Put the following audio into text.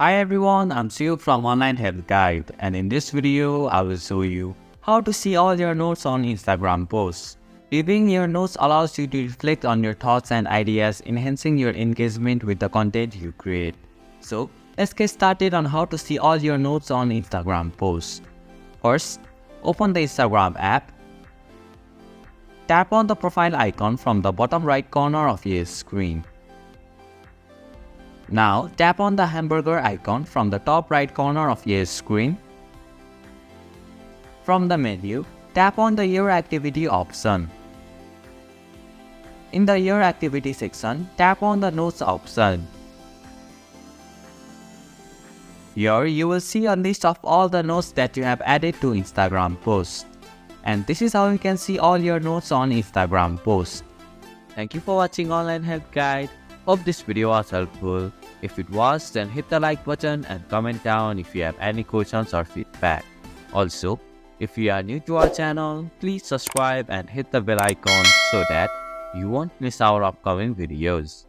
Hi everyone, I'm Siu from Online Health Guide, and in this video, I will show you how to see all your notes on Instagram posts. Reviewing your notes allows you to reflect on your thoughts and ideas, enhancing your engagement with the content you create. So, let's get started on how to see all your notes on Instagram posts. First, open the Instagram app. Tap on the profile icon from the bottom right corner of your screen. Now, tap on the hamburger icon from the top right corner of your screen. From the menu, tap on the Your Activity option. In the Your Activity section, tap on the Notes option. Here, you will see a list of all the notes that you have added to Instagram posts. And this is how you can see all your notes on Instagram posts. Thank you for watching Online Health Guide. Hope this video was helpful. If it was, then hit the like button and comment down if you have any questions or feedback. Also, if you are new to our channel, please subscribe and hit the bell icon so that you won't miss our upcoming videos.